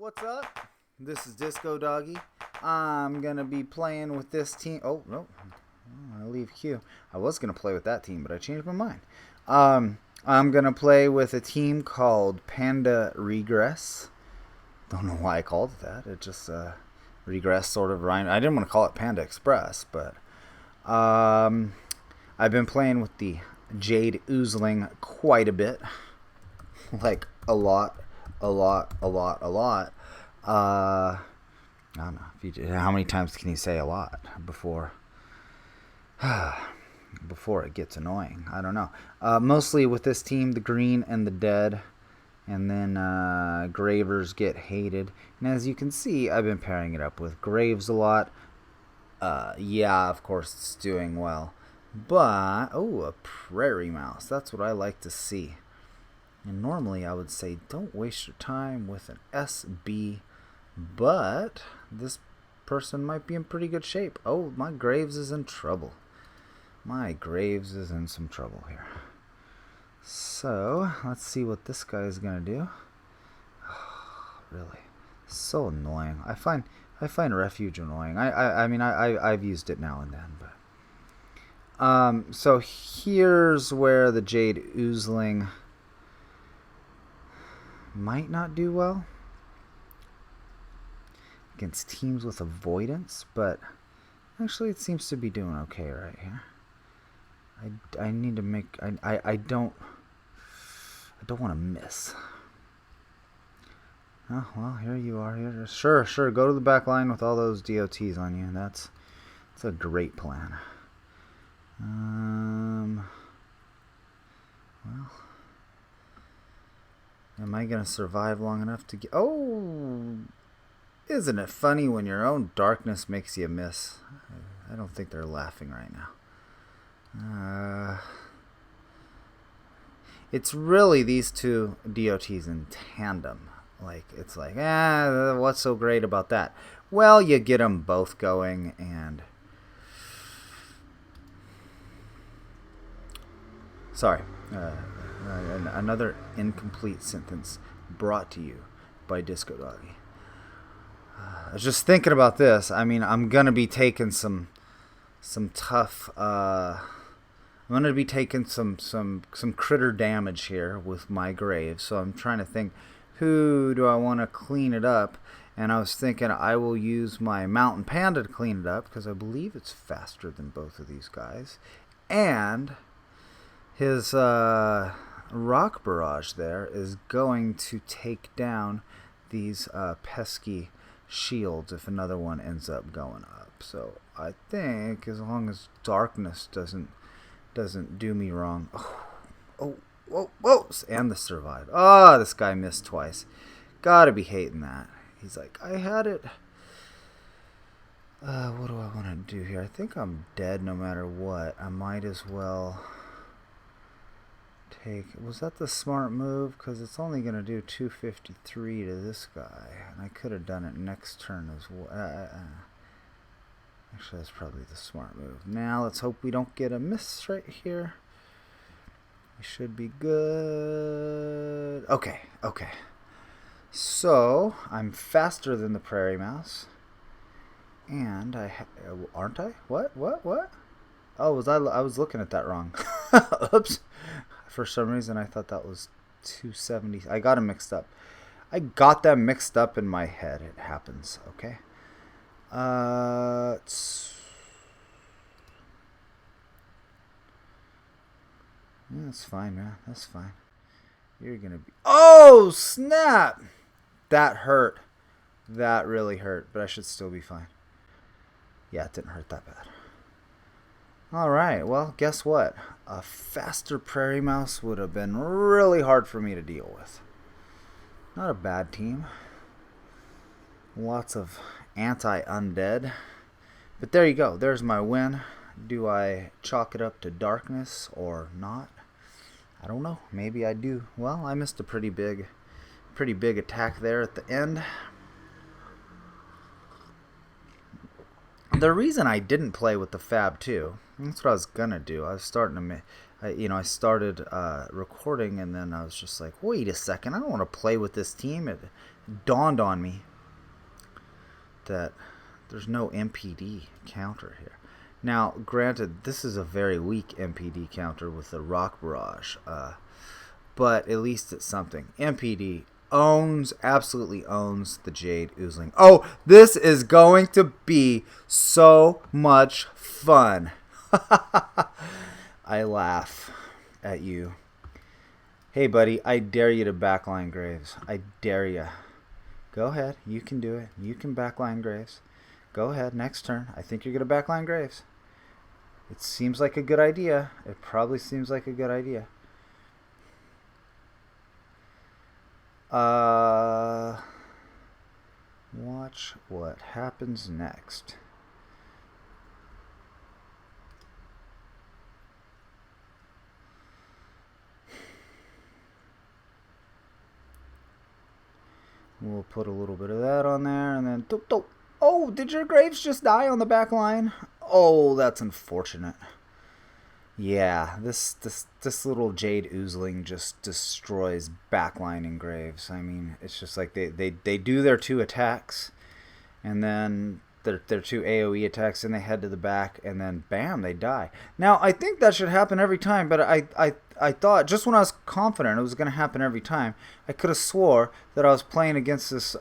what's up? This is Discodoggy. I'm gonna be playing with this team. Oh no, I leave Q. I was gonna play with that team, but I changed my mind. I'm gonna play with a team called Panda Regress. Don't know why I called it that. It just Regress sort of rhymed. I didn't want to call it Panda Express, but I've been playing with the Jade Oozeling quite a bit, like a lot. I don't know. How many times can you say a lot before it gets annoying? I don't know. Mostly with this team, the green and the dead, and then Gravers get hated. And as you can see, I've been pairing it up with Graves a lot. Yeah, of course it's doing well. But, oh, a Prairie mouse. That's what I like to see. And normally I would say don't waste your time with an SB, but this person might be in pretty good shape. Oh, my Graves is in trouble. My Graves is in some trouble here. So, let's see what this guy is going to do. Oh, really? So annoying. I find Refuge annoying. I mean, I've used it now and then, but so here's where the Jade Oozeling might not do well against teams with avoidance, but actually it seems to be doing okay right here. I need to make I don't want to miss. Oh well, here you are. Here, sure. Go to the back line with all those DOTs on you. That's a great plan. Well. Am I going to survive long enough to get... Oh! Isn't it funny when your own darkness makes you miss? I don't think they're laughing right now. It's really these two DOTs in tandem. Like, it's like, what's so great about that? Well, you get them both going, and... Sorry. Another incomplete sentence brought to you by Discodoggy. I was just thinking about this. I mean, I'm gonna be taking some tough. I'm gonna be taking some critter damage here with my Grave. So I'm trying to think, who do I want to clean it up? And I was thinking I will use my Mountain Panda to clean it up because I believe it's faster than both of these guys, and his Rock Barrage there is going to take down these pesky shields if another one ends up going up. So I think as long as darkness doesn't do me wrong. Whoa, and the survive. Oh, this guy missed twice. Gotta be hating that. He's like, I had it. What do I want to do here? I think I'm dead no matter what. I might as well take... Was that the smart move? Because it's only going to do 253 to this guy. And I could have done it next turn as well. Actually, that's probably the smart move. Now, let's hope we don't get a miss right here. We should be good. Okay. So, I'm faster than the Prairie Mouse. And aren't I? What? Oh, I was looking at that wrong. Oops. For some reason, I thought that was 270. I got them mixed up. I got them mixed up in my head. It happens. Okay. Yeah, that's fine, man. That's fine. You're gonna be... Oh, snap! That hurt. That really hurt, but I should still be fine. Yeah, it didn't hurt that bad. Alright, well, guess what? A faster Prairie Mouse would have been really hard for me to deal with. Not a bad team. Lots of anti-undead. But there you go. There's my win. Do I chalk it up to darkness or not? I don't know. Maybe I do. Well, I missed a pretty big attack there at the end. The reason I didn't play with the Fab 2, That's what I was gonna do. I was starting to I started recording, and then I was just like, wait a second, I don't want to play with this team. It dawned on me that there's no MPD counter here. Now, granted, this is a very weak MPD counter with the Rock Barrage, but at least it's something. MPD absolutely owns the Jade Oozeling. Oh, this is going to be so much fun. I laugh at you. Hey, buddy, I dare you to backline Graves. I dare you. Go ahead. You can do it. You can backline Graves. Go ahead. Next turn. I think you're going to backline Graves. It seems like a good idea. It probably seems like a good idea. Watch what happens next. We'll put a little bit of that on there, and then doop, doop. Oh, did your Graves just die on the back line? Oh, that's unfortunate. Yeah, this little Jade Oozeling just destroys backlining Graves. I mean, it's just like they do their 2 attacks, and then their 2 AoE attacks, and they head to the back, and then bam, they die. Now, I think that should happen every time, but I thought, just when I was confident it was going to happen every time, I could have swore that I was playing against this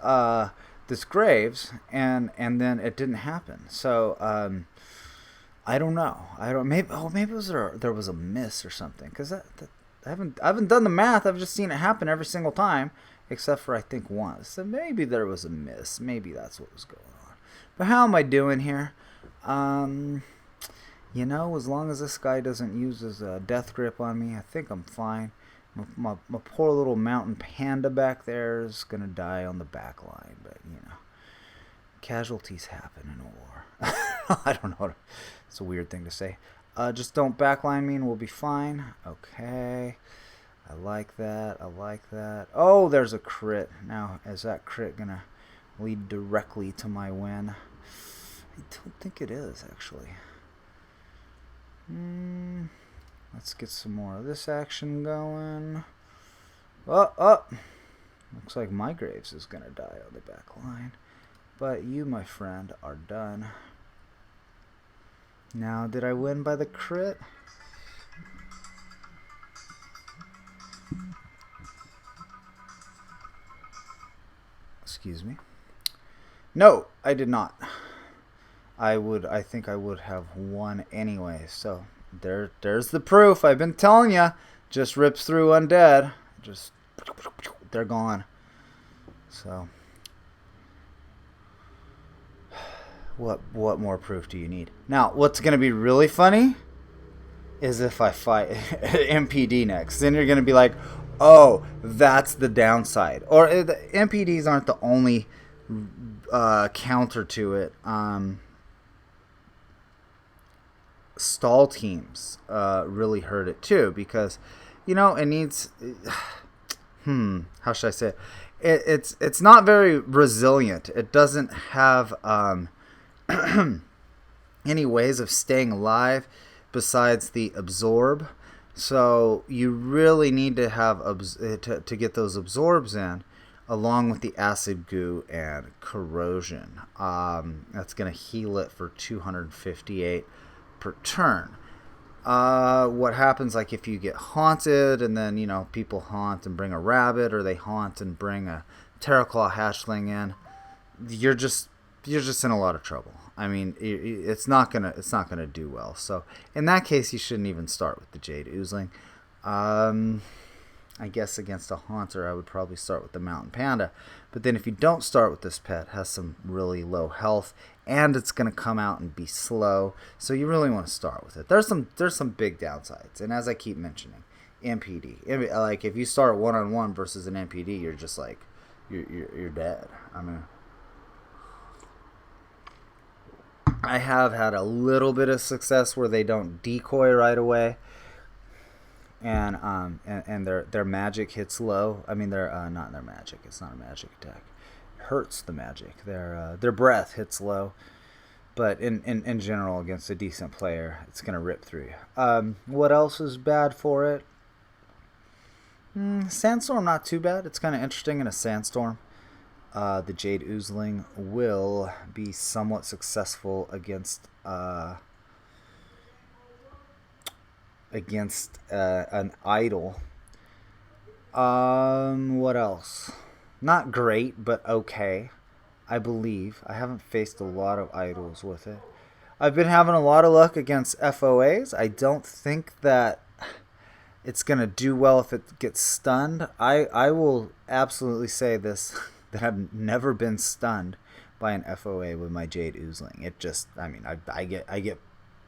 this Graves, and then it didn't happen. So I don't know. Maybe it was there was a miss or something, because I haven't done the math. I've just seen it happen every single time, except for I think once. So maybe there was a miss. Maybe that's what was going on. But how am I doing here? You know, as long as this guy doesn't use his death grip on me, I think I'm fine. My poor little mountain panda back there is going to die on the back line. But, you know, casualties happen in a war. I don't know. It's a weird thing to say. Just don't backline me and we'll be fine. Okay. I like that. I like that. Oh, there's a crit. Now, is that crit going to lead directly to my win? I don't think it is, actually. Let's get some more of this action going. Oh! Looks like my Graves is going to die on the back line. But you, my friend, are done. Now, did I win by the crit? Excuse me. No, I did not. I think I would have won anyway. So there's the proof. I've been telling you. Just rips through undead. Just they're gone. So what more proof do you need? Now, what's going to be really funny is if I fight MPD next. Then you're going to be like, oh, that's the downside. Or the MPDs aren't the only counter to it. Stall teams really hurt it too, because, you know, it needs how should I say it? It's not very resilient. It doesn't have any ways of staying alive besides the absorb. So you really need to have to get those absorbs in, along with the Acidic Goo and Corrosion. That's going to heal it for 258 per turn. What happens, like, if you get haunted, and then, you know, people haunt and bring a rabbit, or they haunt and bring a Terraclaw hatchling in, you're just in a lot of trouble. I mean, it's not gonna do well. So in that case, you shouldn't even start with the Jade Oozeling. I guess against a haunter, I would probably start with the Mountain Panda. But then if you don't start with this pet, it has some really low health, and it's going to come out and be slow. So you really want to start with it. There's some big downsides, and as I keep mentioning, MPD. Like, if you start one-on-one versus an MPD, you're just like, you're dead. I mean, I have had a little bit of success where they don't decoy right away. And their magic hits low. I mean, they're not their magic. It's not a magic attack. It hurts the magic. Their breath hits low. But in general, against a decent player, it's going to rip through you. What else is bad for it? Sandstorm, not too bad. It's kind of interesting in a Sandstorm. The Jade Oozeling will be somewhat successful against an idol. What else? Not great, but okay. I believe. I haven't faced a lot of idols with it. I've been having a lot of luck against FOAs. I don't think that it's going to do well if it gets stunned. I will absolutely say this, that I've never been stunned by an FOA with my Jade Oozeling. It just, I mean, I get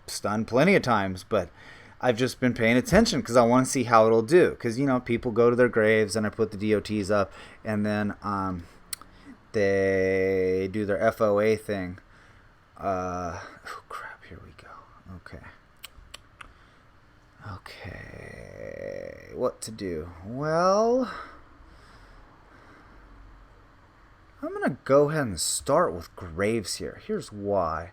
stunned plenty of times, but I've just been paying attention because I want to see how it'll do. Because, you know, people go to their graves and I put the DOTs up, and then they do their FOA thing. Oh, crap, here we go. Okay, what to do? Well, I'm going to go ahead and start with graves here. Here's why.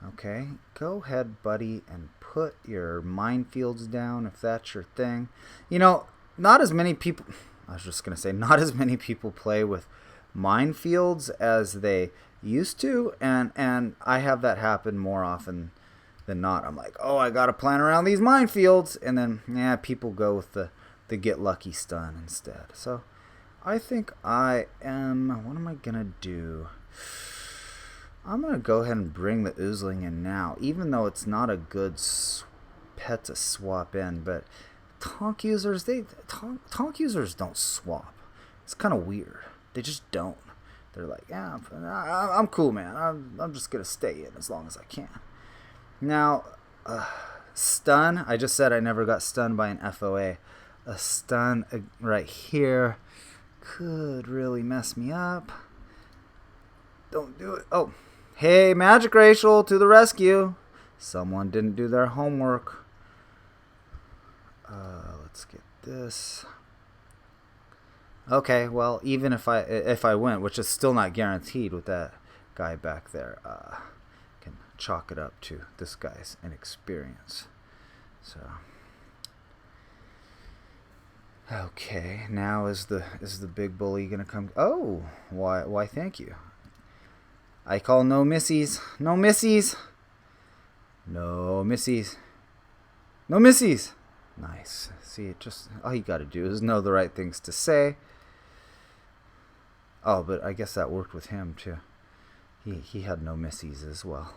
Okay, go ahead, buddy, and put your minefields down if that's your thing. You know, not as many people, I was just going to say, not as many people play with minefields as they used to, and I have that happen more often than not. I'm like, oh, I got to plan around these minefields, and then, yeah, people go with the get lucky stun instead. So I think what am I going to do? I'm going to go ahead and bring the Oozeling in now, even though it's not a good pet to swap in, but Tonk users, Tonk users don't swap. It's kind of weird. They just don't. They're like, yeah, I'm cool, man. I'm just going to stay in as long as I can. Now, stun. I just said I never got stunned by an FOA. A stun right here could really mess me up. Don't do it. Oh, hey, Magic Racial to the rescue. Someone didn't do their homework. Let's get this. Okay, well, even if I win, which is still not guaranteed with that guy back there, can chalk it up to this guy's inexperience. So, okay, now is the big bully gonna come? Oh, why? Thank you. I call no missies, no missies, no missies, no missies. Nice. See, all you gotta do is know the right things to say. Oh, but I guess that worked with him too. He had no missies as well.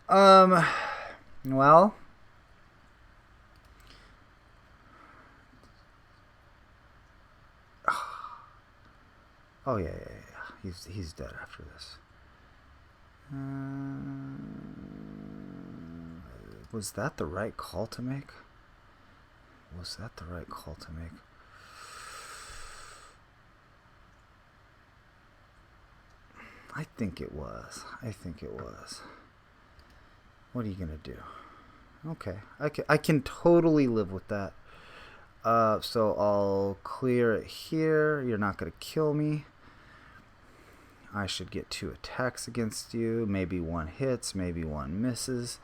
Well, oh yeah. He's dead after this. Was that the right call to make? I think it was. What are you gonna do? Okay, I can totally live with that. So I'll clear it here. You're not gonna kill me. I should get 2 attacks against you. Maybe 1 hits, maybe 1 misses,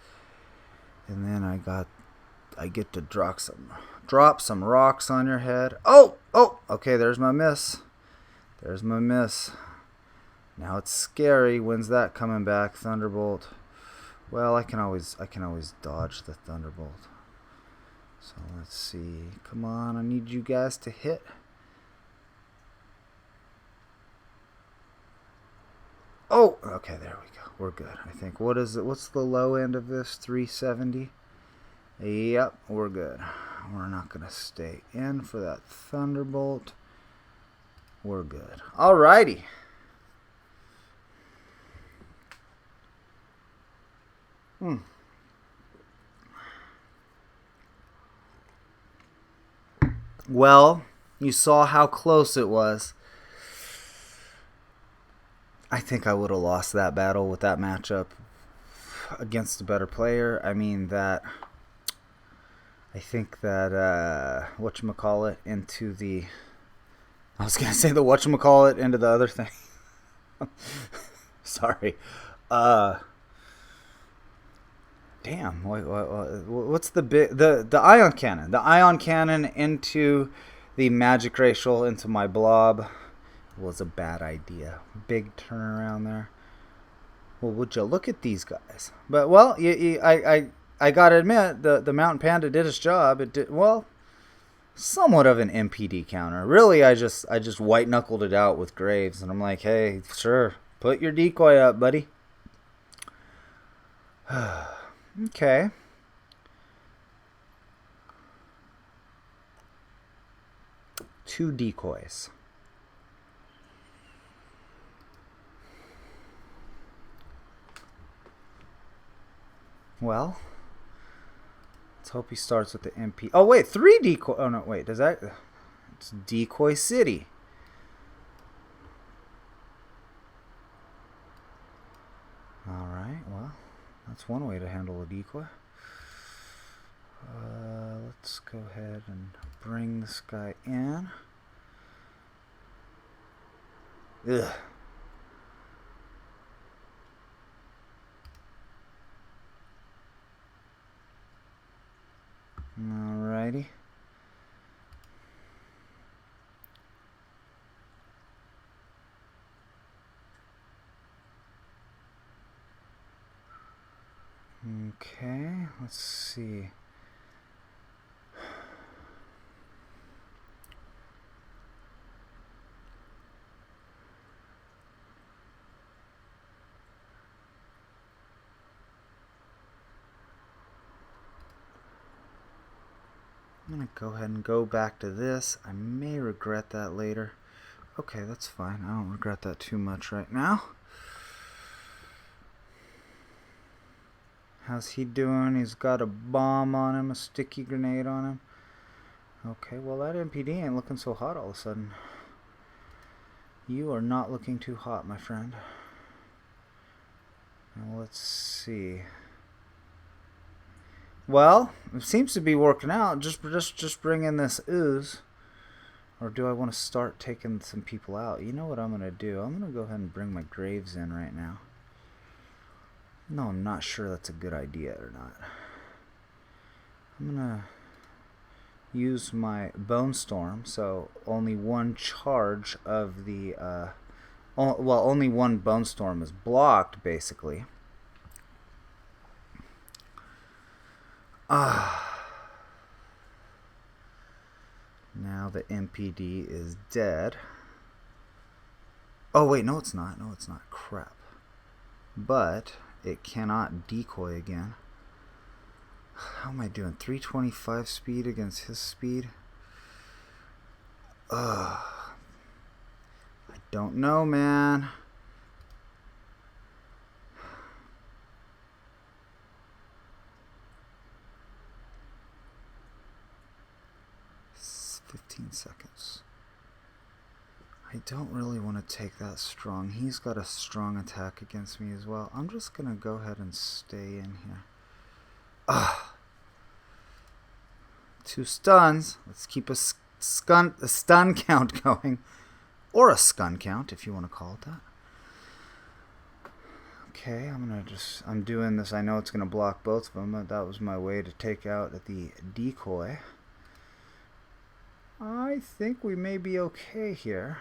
and then I get to drop some rocks on your head. Oh, okay. There's my miss. Now it's scary. When's that coming back? Thunderbolt. Well, I can always dodge the Thunderbolt. So let's see. Come on, I need you guys to hit. Oh, okay, there we go. We're good, I think. What is it? What's the low end of this? 370? Yep, we're good. We're not going to stay in for that Thunderbolt. We're good. Alrighty. Well, you saw how close it was. I think I would have lost that battle with that matchup against a better player. I mean, I think that, whatchamacallit, into the... I was going to say the whatchamacallit into the other thing. Sorry. damn. What's the ion cannon? The ion cannon into the magic racial into my blob was a bad idea. Big turnaround there. Well, would you look at these guys? But well, I gotta admit the Mountain Panda did its job. It did well. Somewhat of an MPD counter. Really, I just white knuckled it out with Graves, and I'm like, hey, sure, put your decoy up, buddy. Okay. Two decoys. Well, let's hope he starts with the MP. Oh wait, 3 decoy. Oh no, wait. Does that? It's Decoy City. All right. Well, that's one way to handle a decoy. Let's go ahead and bring this guy in. Ugh. Alrighty. Okay, let's see. I'm going to go ahead and go back to this. I may regret that later. Okay, that's fine. I don't regret that too much right now. How's he doing? He's got a bomb on him, a sticky grenade on him. Okay, well that MPD ain't looking so hot all of a sudden. You are not looking too hot, my friend. Now let's see. Well, it seems to be working out. Just bring in this ooze. Or do I want to start taking some people out? You know what I'm going to do? I'm going to go ahead and bring my Graves in right now. No, I'm not sure that's a good idea or not. I'm going to use my BONESTORM. So only one charge of the... well, only one BONESTORM is blocked, basically. Now the MPD is dead. Oh wait, no it's not. No it's not. Crap. But it cannot decoy again. How am I doing? 325 speed against his speed? I don't know, man. Seconds. I don't really want to take that strong. He's got a strong attack against me as well. I'm just gonna go ahead and stay in here. 2 stuns. Let's keep a stun count going, or a scun count if you want to call it that. Okay, I'm doing this. I know it's gonna block both of them, but that was my way to take out the decoy. I think we may be okay here.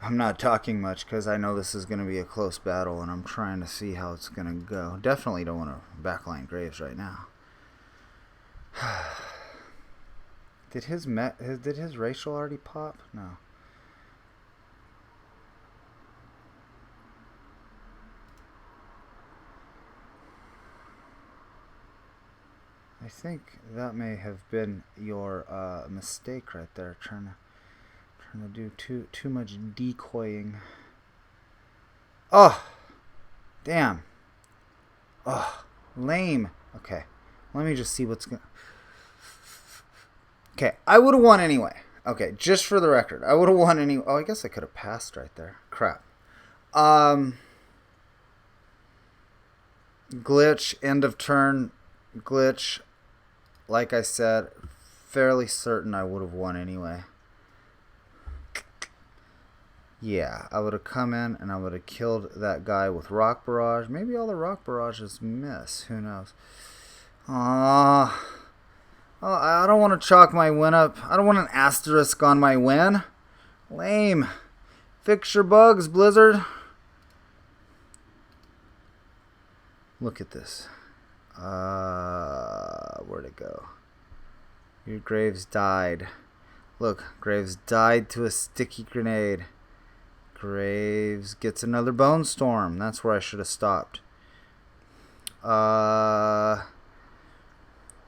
I'm not talking much because I know this is going to be a close battle and I'm trying to see how it's going to go. Definitely don't want to backline Graves right now. Did his racial already pop? No. I think that may have been your mistake right there, trying to do too much decoying. Oh, damn. Oh, lame. Okay, let me just see what's going. Okay, I would have won anyway. Okay, just for the record, I would have won anyway. Oh, I guess I could have passed right there. Crap. Glitch, end of turn glitch. Like I said, fairly certain I would have won anyway. Yeah, I would have come in and I would have killed that guy with Rock Barrage. Maybe all the Rock Barrages miss. Who knows? I don't want to chalk my win up. I don't want an asterisk on my win. Lame. Fix your bugs, Blizzard. Look at this. Where'd it go? Your Graves died. Look, Graves died to a sticky grenade. Graves gets another BONESTORM. That's where I should have stopped.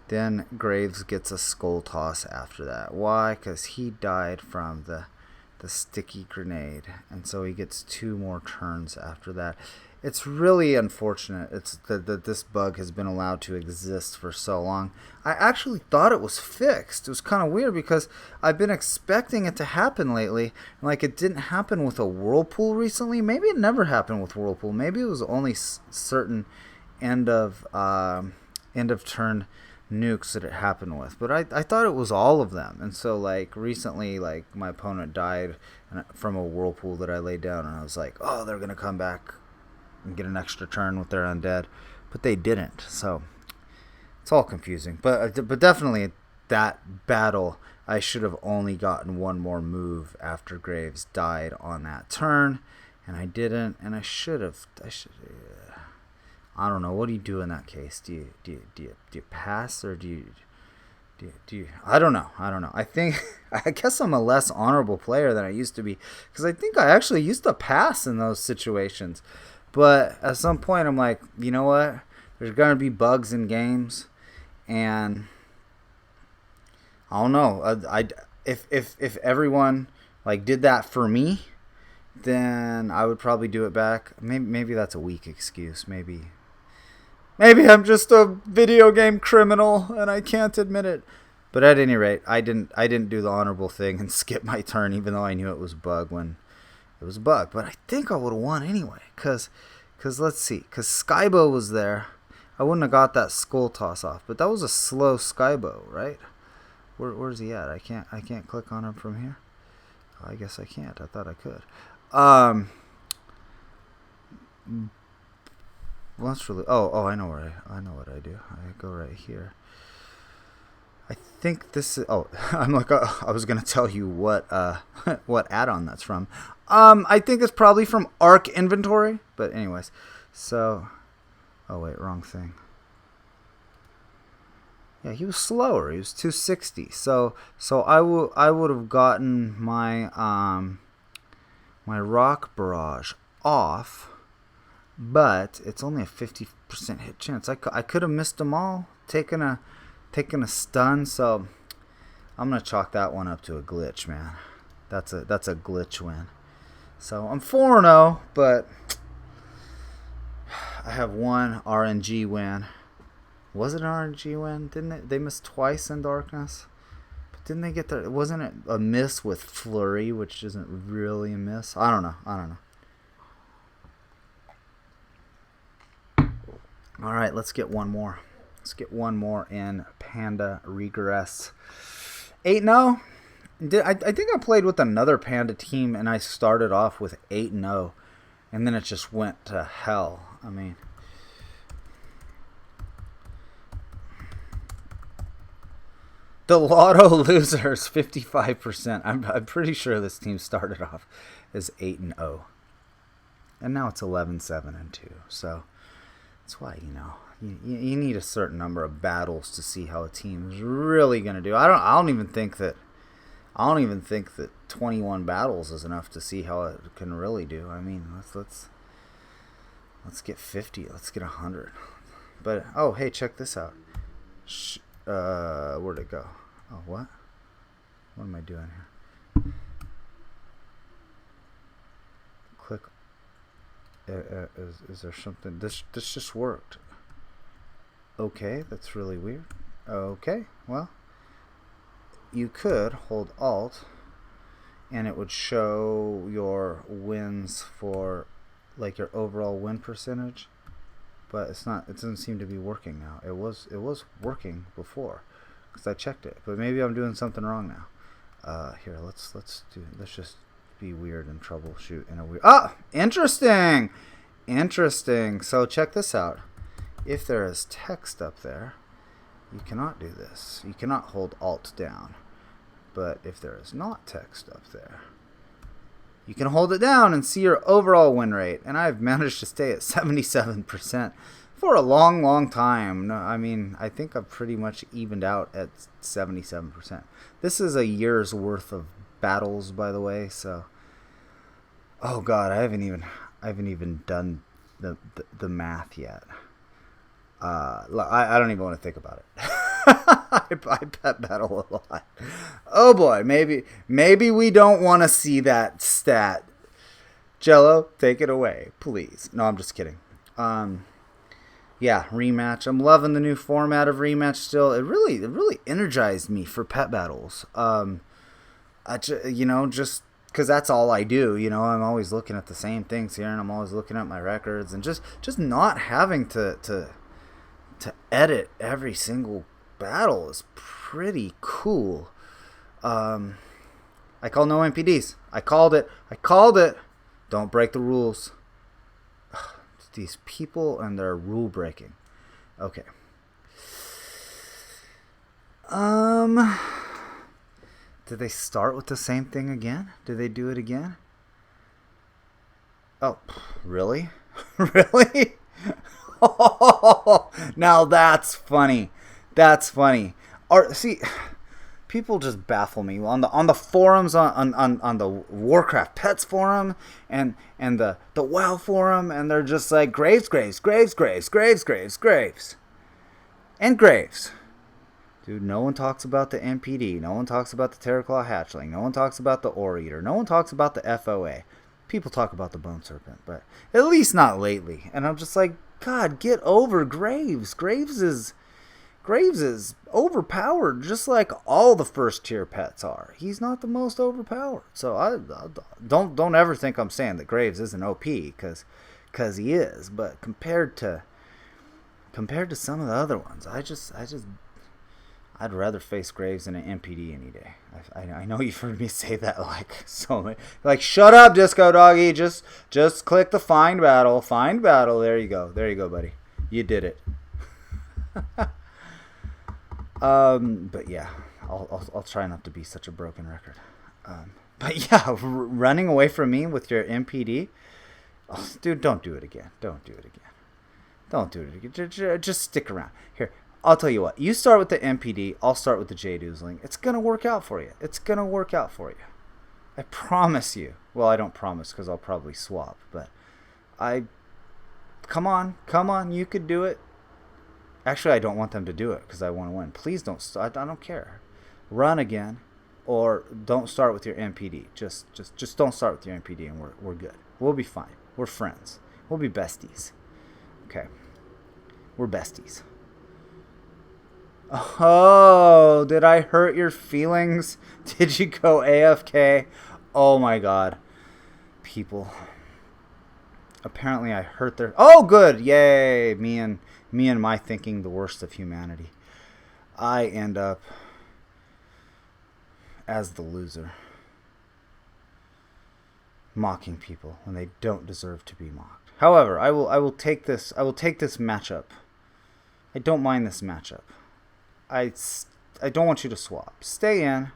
Then Graves gets a Skull Toss after that. Why? Because he died from the sticky grenade. And so he gets 2 more turns after that. It's really unfortunate that this bug has been allowed to exist for so long. I actually thought it was fixed. It was kind of weird because I've been expecting it to happen lately. Like, it didn't happen with a Whirlpool recently. Maybe it never happened with Whirlpool. Maybe it was only certain end of turn nukes that it happened with. But I thought it was all of them. And so, like, recently, like, my opponent died from a Whirlpool that I laid down. And I was like, oh, they're going to come back and get an extra turn with their undead, but they didn't. So it's all confusing. But definitely that battle, I should have only gotten 1 more move after Graves died on that turn, and I didn't. And I should have. I don't know. What do you do in that case? Do you pass, or do you? I don't know. I guess I'm a less honorable player than I used to be, because I think I actually used to pass in those situations. But at some point, I'm like, you know what? There's going to be bugs in games. And I don't know. If everyone like did that for me, then I would probably do it back. Maybe that's a weak excuse. Maybe I'm just a video game criminal and I can't admit it. But at any rate, I didn't do the honorable thing and skip my turn, even though I knew it was a bug when it was a bug. But I think I would have won anyway, because let's see, because Skybow was there. I wouldn't have got that Skull Toss off, but that was a slow Skybow, right? Where's he at? I can't click on him from here. I guess I can't. I thought I could. Well, that's really. Oh, I know what I do. I go right here. I think this is. Oh, I'm like. I was gonna tell you what what add-on that's from. I think it's probably from Arc Inventory. But anyways, so. Oh wait, wrong thing. Yeah, he was slower. He was 260. So I would have gotten my my Rock Barrage off, but it's only a 50% hit chance. I could have missed them all, taken a stun. So I'm gonna chalk that one up to a glitch, man. That's a glitch win. So I'm 4-0, but I have one RNG win. Was it an RNG win? Didn't they miss twice in Darkness? But didn't they get there? Wasn't it a miss with Flurry, which isn't really a miss? I don't know. All right, let's get one more. Let's get one more in Panda Regress. 8-0. I think I played with another Panda team, and I started off with 8-0, and then it just went to hell. I mean, the Lotto losers, 55%. I'm pretty sure this team started off as 8-0, and now it's 11-7-2. So that's why, you need a certain number of battles to see how a team is really gonna do. I don't even think that 21 battles is enough to see how it can really do. I mean, let's get 50. Let's get 100. But oh, hey, check this out. Where'd it go? Oh, what? What am I doing here? Click. Is there something? This just worked. Okay, that's really weird. Okay, well, you could hold Alt, and it would show your wins for, like, your overall win percentage. but it's not. It doesn't seem to be working now. It was working before, because I checked it. But maybe I'm doing something wrong now. Here, let's just be weird and troubleshoot in a weird. Ah, interesting. So check this out. If there is text up there, you cannot do this. You cannot hold Alt down. But if there is not text up there, you can hold it down and see your overall win rate. And I've managed to stay at 77% for a long, long time. No, I mean, I think I've pretty much evened out at 77%. This is a year's worth of battles, by the way. So, oh god, I haven't even done the math yet. I don't even want to think about it. I pet battle a lot. Oh boy, maybe we don't want to see that stat. Jello, take it away, please. No, I'm just kidding. Yeah, rematch. I'm loving the new format of rematch still. It really energized me for pet battles. Just because that's all I do. I'm always looking at the same things here, and I'm always looking at my records, and just not having to edit every single battle is pretty cool. I call no MPDs. I called it. Don't break the rules. These people and their rule breaking. Okay. Did they start with the same thing again? Did they do it again? Oh, really? Really? Now that's funny. See, people just baffle me on the forums, on the Warcraft Pets forum and the WoW forum, and they're just like Graves, and Graves. Dude, no one talks about the MPD. No one talks about the Terraclaw Hatchling. No one talks about the Ore Eater. No one talks about the FOA. People talk about the Bone Serpent, but at least not lately. And I'm just like, God, get over Graves. Graves is overpowered, just like all the first tier pets are. He's not the most overpowered. So I don't ever think I'm saying that Graves isn't OP, because he is. But compared to some of the other ones, I'd rather face Graves than an MPD any day. I know you've heard me say that like shut up, Discodoggy. Just click the find battle. There you go, buddy. You did it. But yeah, I'll try not to be such a broken record. But yeah, running away from me with your MPD, dude, don't do it again. Just stick around here. I'll tell you what. You start with the MPD. I'll start with the Jade Oozeling. It's gonna work out for you. I promise you. Well, I don't promise, because I'll probably swap. But come on. You could do it. Actually, I don't want them to do it because I want to win. Please don't start. I don't care. Run again, or don't start with your MPD. Just don't start with your MPD, and we're good. We'll be fine. We're friends. We'll be besties. Okay. We're besties. Oh, did I hurt your feelings? Did you go AFK? Oh my god. People. Apparently I hurt their... Oh, good. Yay. Me and my thinking the worst of humanity. I end up as the loser. Mocking people when they don't deserve to be mocked. However, I will take this matchup. I don't mind this matchup. I don't want you to swap. Stay in.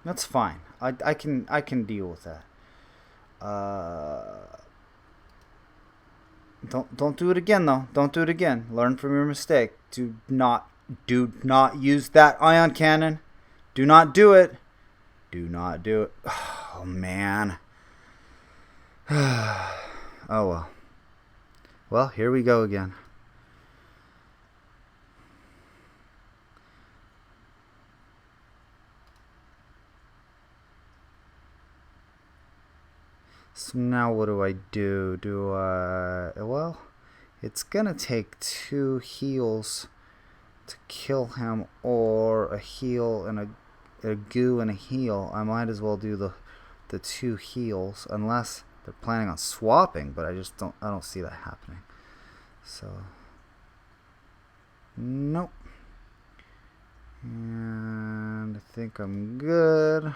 That's fine. I can deal with that. Don't do it again though. Don't do it again. Learn from your mistake. Do not use that ion cannon. Do not do it. Oh man. Oh well. Well, here we go again. So now what do I do? Well, it's gonna take 2 heals to kill him, or a heal and a goo and a heal. I might as well do the 2 heals, unless they're planning on swapping, but I don't see that happening. So, nope. And I think I'm good.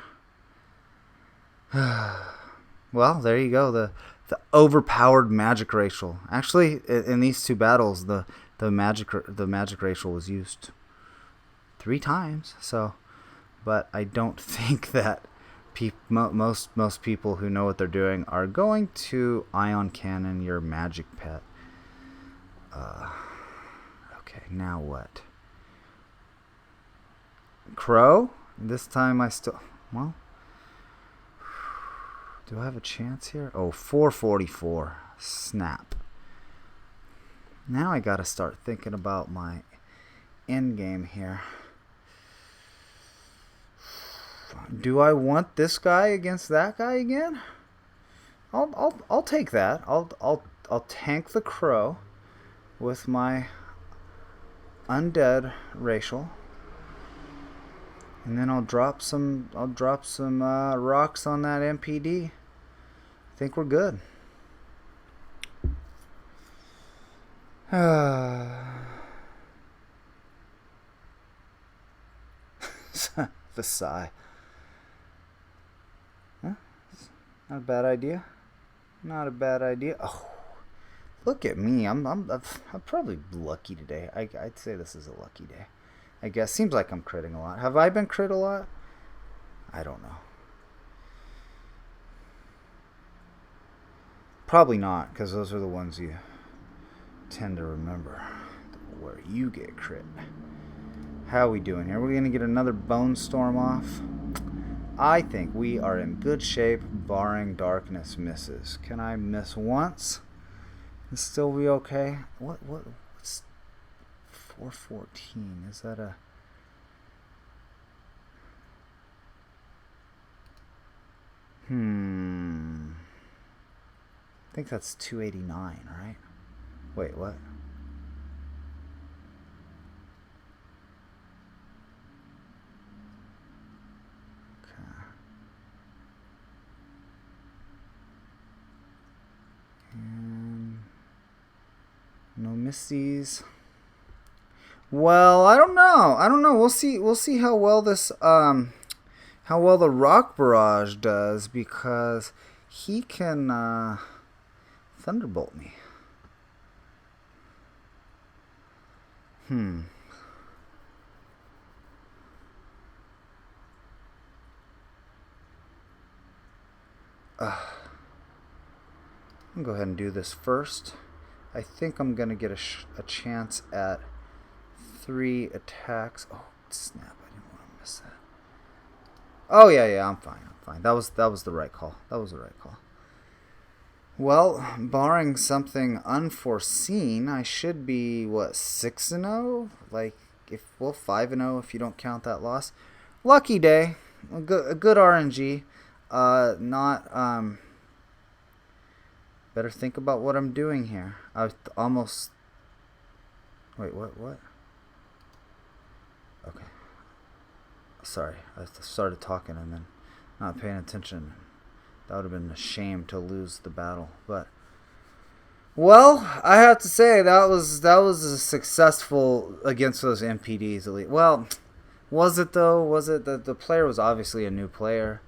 Well, there you go. The overpowered magic racial. Actually, in these two battles, the magic racial was used 3 times. So, but I don't think that most people who know what they're doing are going to ion cannon your magic pet. Okay, now what? Crow? This time I still... Well... Do I have a chance here? Oh, 444. Snap. Now I gotta start thinking about my end game here. Do I want this guy against that guy again? I'll take that. I'll tank the crow with my undead racial, and then I'll drop some rocks on that MPD. I think we're good. The sigh. Huh? Not a bad idea. Not a bad idea. Oh, look at me. I'm probably lucky today. I'd say this is a lucky day. I guess. Seems like I'm critting a lot. Have I been crit a lot? I don't know. Probably not, because those are the ones you tend to remember. Where you get crit. How are we doing here? We're going to get another BONESTORM off. I think we are in good shape, barring darkness misses. Can I miss once and still be okay? What's 414? Is that a... I think that's 289, right? Wait, what? Okay. And no missies. Well, I don't know. We'll see how well this how well the Rock Barrage does, because he can Thunderbolt me. I'm gonna go ahead and do this first. I think I'm gonna get a chance at 3 attacks. Oh snap! I didn't want to miss that. Oh yeah, I'm fine. That was the right call. Well, barring something unforeseen, I should be, what, 6-0? Like, 5-0 if you don't count that loss. Lucky day. A good RNG. Better think about what I'm doing here. I almost... Wait, what? Okay. Sorry, I started talking and then not paying attention. That would have been a shame to lose the battle, but well, I have to say that was a successful against those MPDs elite. Well, was it though? Was it the player was obviously a new player,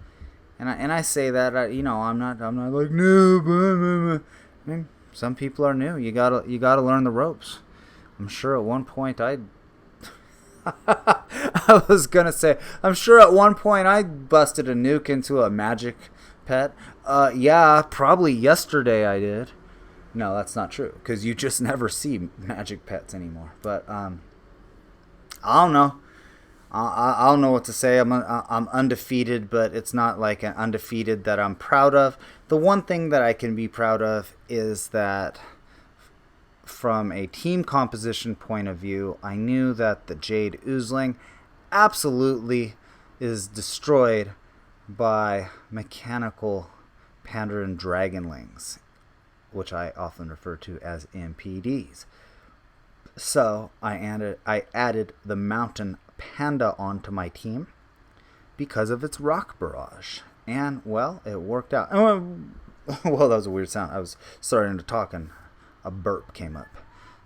and I say that I'm not like no. I mean, some people are new. You gotta learn the ropes. I'm sure at one point I was gonna say I'm sure at one point I busted a nuke into a magic pet. Yeah, probably yesterday I did. No, that's not true, because you just never see magic pets anymore. But I don't know. I don't know what to say. I'm undefeated, but it's not like an undefeated that I'm proud of. The one thing that I can be proud of is that from a team composition point of view, I knew that the Jade Oozeling absolutely is destroyed by mechanical Panda and Dragonlings, which I often refer to as MPDs. So I added the Mountain Panda onto my team because of its Rock Barrage, and well, it worked out. Well, that was a weird sound. I was starting to talk and a burp came up.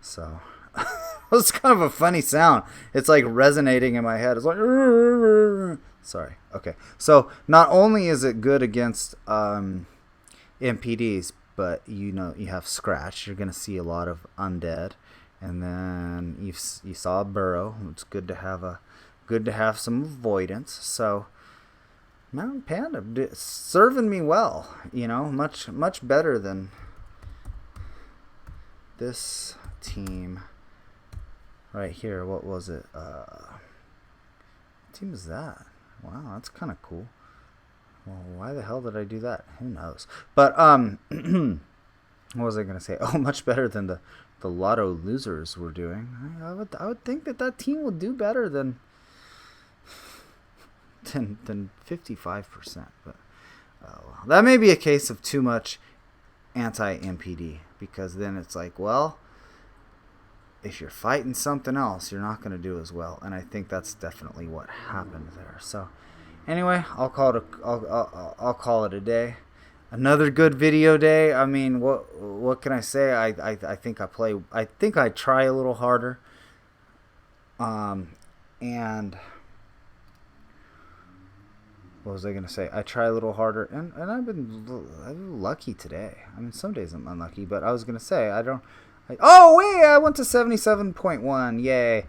So it was kind of a funny sound. It's like resonating in my head. It's like, sorry. Okay. So not only is it good against MPDs, but you have scratch. You're gonna see a lot of undead, and then you saw a Burrow. It's good to have some avoidance. So Mountain Panda serving me well. Much better than this team right here. What was it? What team is that? Wow, that's kind of cool. Well, why the hell did I do that? Who knows? But what was I gonna say? Oh, much better than the lotto losers were doing. I would think that team will do better than 55%. But that may be a case of too much anti-MPD, because then it's like, well, if you're fighting something else, you're not going to do as well, and I think that's definitely what happened there. So anyway, I'll call it a day. Another good video day. I mean, what can I say? I think I try a little harder. And what was I gonna say? I try a little harder, and I've been lucky today. I mean, some days I'm unlucky, but I was gonna say oh wait, I went to 77.1. Yay.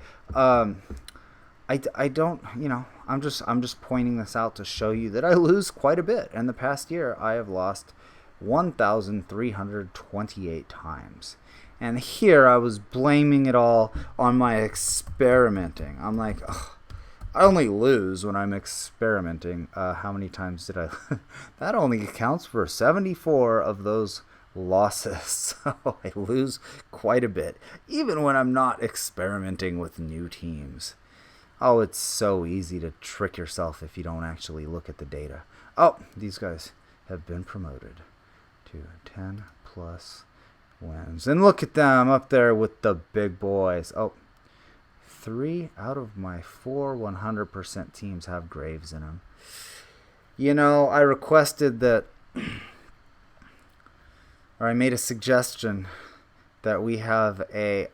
I don't, I'm just pointing this out to show you that I lose quite a bit. In the past year, I have lost 1,328 times. And here I was blaming it all on my experimenting. I'm like, ugh, I only lose when I'm experimenting. How many times did I? That only accounts for 74 of those losses. So I lose quite a bit, even when I'm not experimenting with new teams. Oh, it's so easy to trick yourself if you don't actually look at the data. Oh, these guys have been promoted to 10 plus wins. And look at them up there with the big boys. Oh, 3 out of my 4 100% teams have Graves in them. I requested that, or I made a suggestion that we have a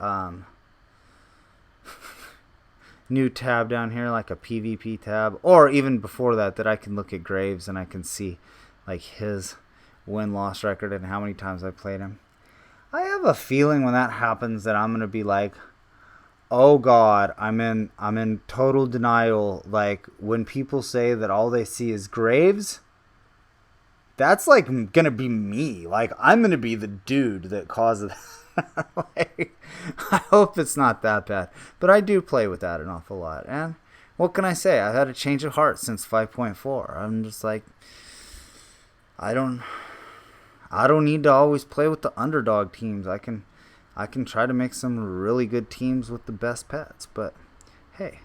new tab down here, like a PvP tab, or even before that I can look at Graves and I can see like his win-loss record and how many times I played him. I have a feeling when that happens that I'm gonna be like, oh god, I'm in total denial. Like when people say that all they see is Graves, that's like gonna be me. Like I'm gonna be the dude that causes like, I hope it's not that bad, but I do play with that an awful lot. And what can I say? I've had a change of heart since 5.4. I'm just like, I don't need to always play with the underdog teams. I can try to make some really good teams with the best pets, but hey,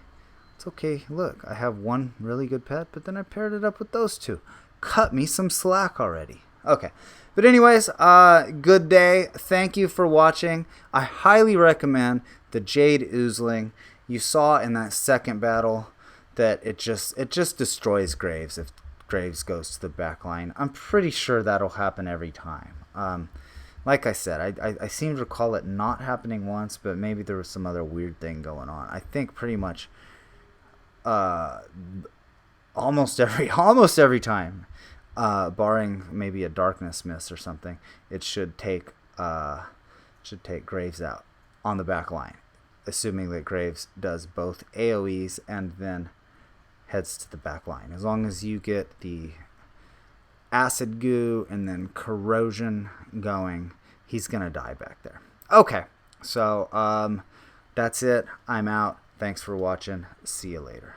it's okay. Look, I have one really good pet, but then I paired it up with those two. Cut me some slack already. Okay. But anyways, good day. Thank you for watching. I highly recommend the Jade Oozeling. You saw in that second battle that it just destroys Graves if Graves goes to the back line. I'm pretty sure that'll happen every time. Like I said, I seem to recall it not happening once, but maybe there was some other weird thing going on. I think pretty much almost every time, barring maybe a darkness miss or something, it should take Graves out on the back line, assuming that Graves does both AoEs and then heads to the back line. As long as you get the Acidic Goo and then Corrosion going, he's gonna die back there. Okay, so that's it. I'm out. Thanks for watching. See you later.